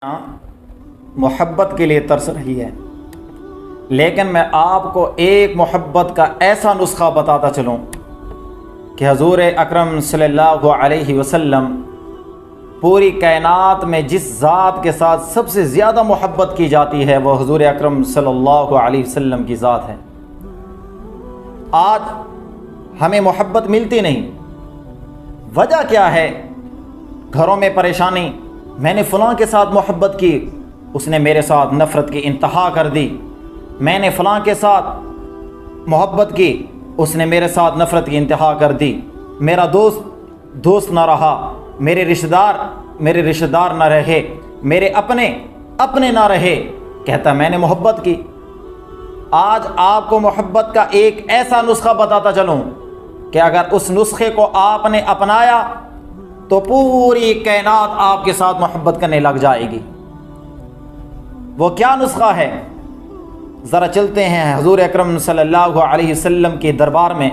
محبت کے لیے ترس رہی ہے، لیکن میں آپ کو ایک محبت کا ایسا نسخہ بتاتا چلوں کہ حضور اکرم صلی اللہ علیہ وسلم پوری کائنات میں جس ذات کے ساتھ سب سے زیادہ محبت کی جاتی ہے وہ حضور اکرم صلی اللہ علیہ وسلم کی ذات ہے۔ آج ہمیں محبت ملتی نہیں، وجہ کیا ہے؟ گھروں میں پریشانی، میں نے فلاں کے ساتھ محبت کی، اس نے میرے ساتھ نفرت کی انتہا کر دی، میں نے فلاں کے ساتھ محبت کی، اس نے میرے ساتھ نفرت کی انتہا کر دی، میرا دوست نہ رہا، میرے رشتہ دار نہ رہے، میرے اپنے نہ رہے، کہتا میں نے محبت کی۔ آج آپ کو محبت کا ایک ایسا نسخہ بتاتا چلوں کہ اگر اس نسخے کو آپ نے اپنایا تو پوری کائنات آپ کے ساتھ محبت کرنے لگ جائے گی۔ وہ کیا نسخہ ہے؟ ذرا چلتے ہیں حضور اکرم صلی اللہ علیہ وسلم کے دربار میں۔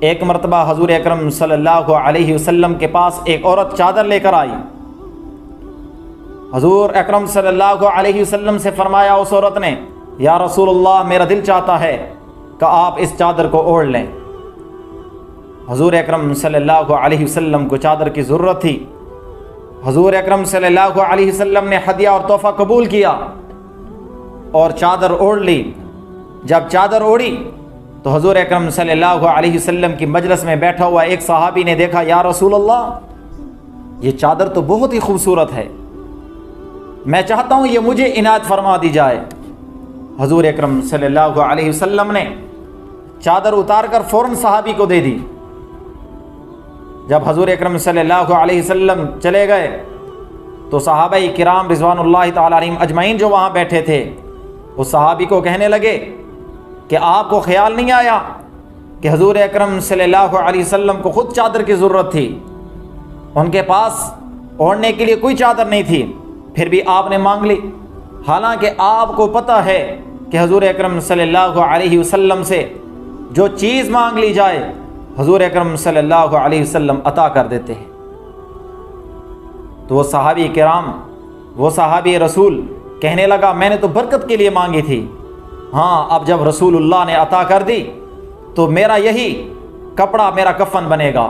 ایک مرتبہ حضور اکرم صلی اللہ علیہ وسلم کے پاس ایک عورت چادر لے کر آئی۔ حضور اکرم صلی اللہ علیہ وسلم سے فرمایا اس عورت نے، یا رسول اللہ، میرا دل چاہتا ہے کہ آپ اس چادر کو اوڑھ لیں۔ حضور اکرم صلی اللہ علیہ وسلم کو چادر کی ضرورت تھی۔ حضور اکرم صلی اللہ علیہ وسلم نے ہدیہ اور تحفہ قبول کیا اور چادر اوڑھ لی۔ جب چادر اوڑھی تو حضور اکرم صلی اللہ علیہ وسلم کی مجلس میں بیٹھا ہوا ایک صحابی نے دیکھا، یا رسول اللہ، یہ چادر تو بہت ہی خوبصورت ہے، میں چاہتا ہوں یہ مجھے عنایت فرما دی جائے۔ حضور اکرم صلی اللہ علیہ وسلم نے چادر اتار کر فوراً صحابی کو دے دی۔ جب حضور اکرم صلی اللہ علیہ وسلم چلے گئے تو صحابہ کرام رضوان اللہ تعالی علیہم اجمعین جو وہاں بیٹھے تھے اس صحابی کو کہنے لگے کہ آپ کو خیال نہیں آیا کہ حضور اکرم صلی اللہ علیہ وسلم کو خود چادر کی ضرورت تھی، ان کے پاس اوڑھنے کے لیے کوئی چادر نہیں تھی، پھر بھی آپ نے مانگ لی، حالانکہ آپ کو پتہ ہے کہ حضور اکرم صلی اللہ علیہ وسلم سے جو چیز مانگ لی جائے حضور اکرم صلی اللہ علیہ وسلم عطا کر دیتے ہیں۔ تو وہ صحابی کرام، وہ صحابی رسول کہنے لگا، میں نے تو برکت کے لیے مانگی تھی، ہاں اب جب رسول اللہ نے عطا کر دی تو میرا یہی کپڑا میرا کفن بنے گا۔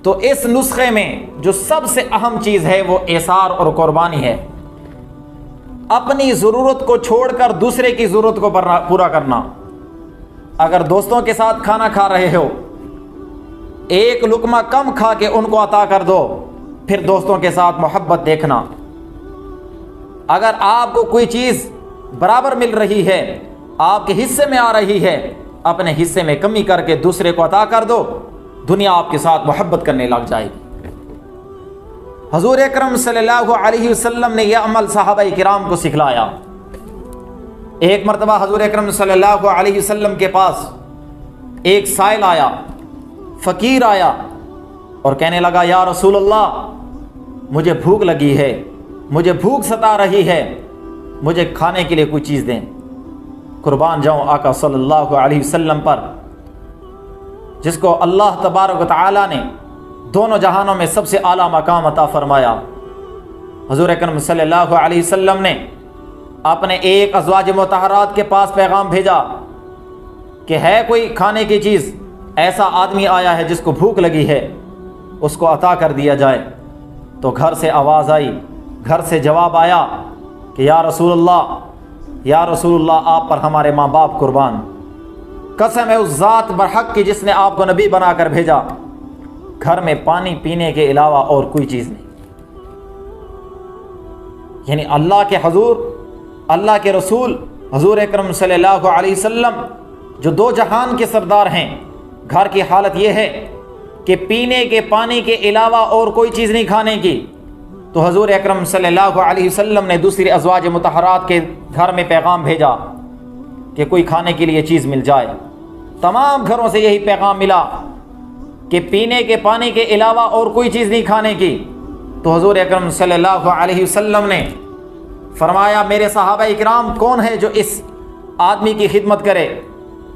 تو اس نسخے میں جو سب سے اہم چیز ہے وہ ایثار اور قربانی ہے۔ اپنی ضرورت کو چھوڑ کر دوسرے کی ضرورت کو پورا کرنا۔ اگر دوستوں کے ساتھ کھانا کھا رہے ہو، ایک لقمہ کم کھا کے ان کو عطا کر دو، پھر دوستوں کے ساتھ محبت دیکھنا۔ اگر آپ کو کوئی چیز برابر مل رہی ہے، آپ کے حصے میں آ رہی ہے، اپنے حصے میں کمی کر کے دوسرے کو عطا کر دو، دنیا آپ کے ساتھ محبت کرنے لگ جائے گی۔ حضور اکرم صلی اللہ علیہ وسلم نے یہ عمل صحابہ کرام کو سکھلایا۔ ایک مرتبہ حضور اکرم صلی اللہ علیہ وسلم کے پاس ایک سائل آیا، فقیر آیا اور کہنے لگا، یا رسول اللہ، مجھے بھوک لگی ہے، مجھے بھوک ستا رہی ہے، مجھے کھانے کے لیے کوئی چیز دیں۔ قربان جاؤں آقا صلی اللہ علیہ وسلم پر، جس کو اللہ تبارک و تعالی نے دونوں جہانوں میں سب سے اعلیٰ مقام عطا فرمایا۔ حضور اکرم صلی اللہ علیہ وسلم نے اپنے ایک ازواج مطہرات کے پاس پیغام بھیجا کہ ہے کوئی کھانے کی چیز، ایسا آدمی آیا ہے جس کو بھوک لگی ہے، اس کو عطا کر دیا جائے۔ تو گھر سے آواز آئی، گھر سے جواب آیا کہ یا رسول اللہ، آپ پر ہمارے ماں باپ قربان، قسم ہے اس ذات برحق کی جس نے آپ کو نبی بنا کر بھیجا، گھر میں پانی پینے کے علاوہ اور کوئی چیز نہیں۔ یعنی اللہ کے حضور، اللہ کے رسول حضور اکرم صلی اللہ علیہ وسلم جو دو جہان کے سردار ہیں، گھر کی حالت یہ ہے کہ پینے کے پانی کے علاوہ اور کوئی چیز نہیں کھانے کی، تو حضور اکرم صلی اللہ علیہ وسلم نے دوسری ازواج مطہرات کے گھر میں پیغام بھیجا کہ کوئی کھانے کے لیے چیز مل جائے۔ تمام گھروں سے یہی پیغام ملا کہ پینے کے پانی کے علاوہ اور کوئی چیز نہیں کھانے کی۔ تو حضور اکرم صلی اللہ علیہ وسلم نے فرمایا، میرے صحابہ کرام کون ہے جو اس آدمی کی خدمت کرے،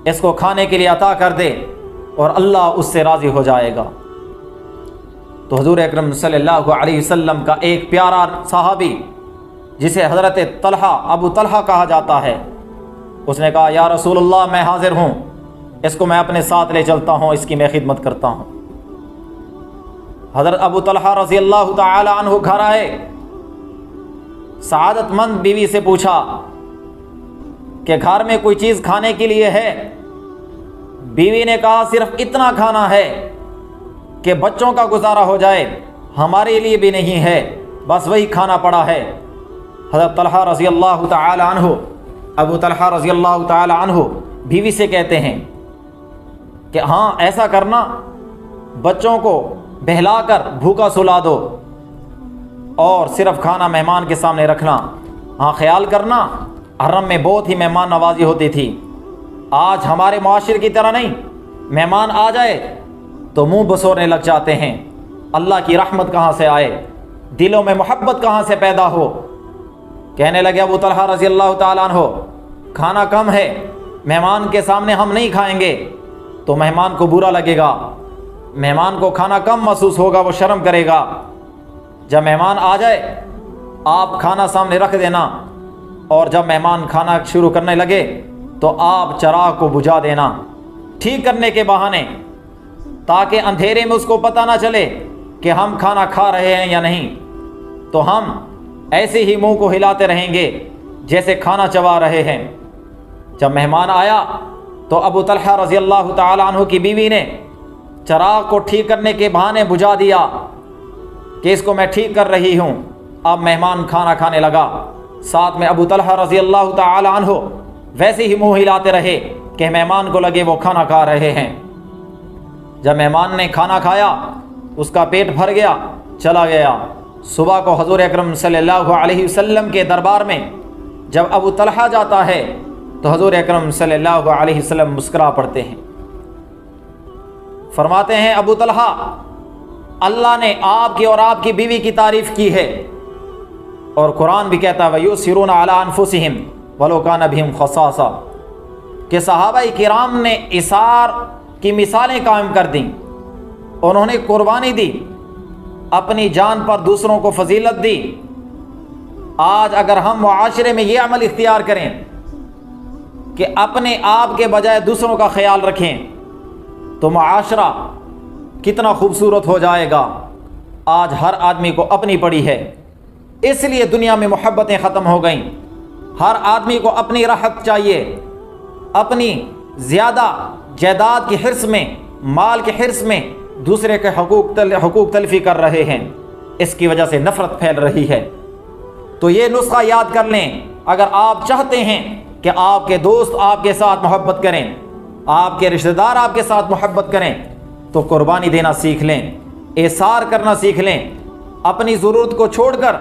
اس کو کھانے کے لیے عطا کر دے اور اللہ اس سے راضی ہو جائے گا۔ تو حضور اکرم صلی اللہ علیہ وسلم کا ایک پیارا صحابی جسے حضرت طلحہ ابو طلحہ کہا جاتا ہے، اس نے کہا یا رسول اللہ میں حاضر ہوں، اس کو میں اپنے ساتھ لے چلتا ہوں، اس کی میں خدمت کرتا ہوں۔ حضرت ابو طلحہ رضی اللہ تعالی عنہ گھر آئے، سعادت مند بیوی سے پوچھا کہ گھر میں کوئی چیز کھانے کے لیے ہے؟ بیوی نے کہا صرف اتنا کھانا ہے کہ بچوں کا گزارا ہو جائے، ہمارے لیے بھی نہیں ہے، بس وہی کھانا پڑا ہے۔ حضرت طلحہ رضی اللہ تعالی عنہ، ابو طلحہ رضی اللہ تعالی عنہ بیوی سے کہتے ہیں کہ ہاں ایسا کرنا، بچوں کو بہلا کر بھوکا سلا دو اور صرف کھانا مہمان کے سامنے رکھنا۔ ہاں خیال کرنا، حرم میں بہت ہی مہمان نوازی ہوتی تھی، آج ہمارے معاشرے کی طرح نہیں، مہمان آ جائے تو منہ بسورنے لگ جاتے ہیں۔ اللہ کی رحمت کہاں سے آئے، دلوں میں محبت کہاں سے پیدا ہو۔ کہنے لگے ابو طلحہ رضی اللہ تعالیٰ عنہ کھانا کم ہے، مہمان کے سامنے ہم نہیں کھائیں گے تو مہمان کو برا لگے گا، مہمان کو کھانا کم محسوس ہوگا، وہ شرم کرے گا۔ جب مہمان آ جائے آپ کھانا سامنے رکھ دینا، اور جب مہمان کھانا شروع کرنے لگے تو آپ چراغ کو بجھا دینا ٹھیک کرنے کے بہانے، تاکہ اندھیرے میں اس کو پتہ نہ چلے کہ ہم کھانا کھا رہے ہیں یا نہیں، تو ہم ایسے ہی منہ کو ہلاتے رہیں گے جیسے کھانا چبا رہے ہیں۔ جب مہمان آیا تو ابو طلحہ رضی اللہ تعالی عنہ کی بیوی نے چراغ کو ٹھیک کرنے کے بہانے بجھا دیا کہ اس کو میں ٹھیک کر رہی ہوں۔ اب مہمان کھانا کھانے لگا، ساتھ میں ابو طلحہ رضی اللہ تعالی عنہ ویسے ہی منہ ہلاتے رہے کہ مہمان کو لگے وہ کھانا کھا رہے ہیں۔ جب مہمان نے کھانا کھایا، اس کا پیٹ بھر گیا، چلا گیا۔ صبح کو حضور اکرم صلی اللہ علیہ وسلم کے دربار میں جب ابو طلحہ جاتا ہے تو حضور اکرم صلی اللہ علیہ وسلم مسکرا پڑتے ہیں، فرماتے ہیں ابو طلحہ اللہ نے آپ کی اور آپ کی بیوی کی تعریف کی ہے، اور قرآن بھی کہتا ہے وَيُؤْثِرُونَ عَلَىٰ أَنفُسِهِمْ وَلَوْ كَانَ بِهِمْ خَصَاصَةٌ کہ صحابہ کرام نے اثار کی مثالیں قائم کر دیں، انہوں نے قربانی دی، اپنی جان پر دوسروں کو فضیلت دی۔ آج اگر ہم معاشرے میں یہ عمل اختیار کریں کہ اپنے آپ کے بجائے دوسروں کا خیال رکھیں تو معاشرہ کتنا خوبصورت ہو جائے گا۔ آج ہر آدمی کو اپنی پڑی ہے، اس لیے دنیا میں محبتیں ختم ہو گئیں۔ ہر آدمی کو اپنی راحت چاہیے، اپنی زیادہ جائیداد کی حرص میں، مال کے حرص میں دوسرے کے حقوق تلفی کر رہے ہیں، اس کی وجہ سے نفرت پھیل رہی ہے۔ تو یہ نسخہ یاد کر لیں، اگر آپ چاہتے ہیں کہ آپ کے دوست آپ کے ساتھ محبت کریں، آپ کے رشتہ دار آپ کے ساتھ محبت کریں، تو قربانی دینا سیکھ لیں، ایثار کرنا سیکھ لیں، اپنی ضرورت کو چھوڑ کر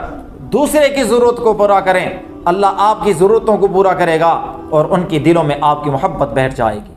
دوسرے کی ضرورت کو پورا کریں۔ اللہ آپ کی ضرورتوں کو پورا کرے گا اور ان کی دلوں میں آپ کی محبت بیٹھ جائے گی۔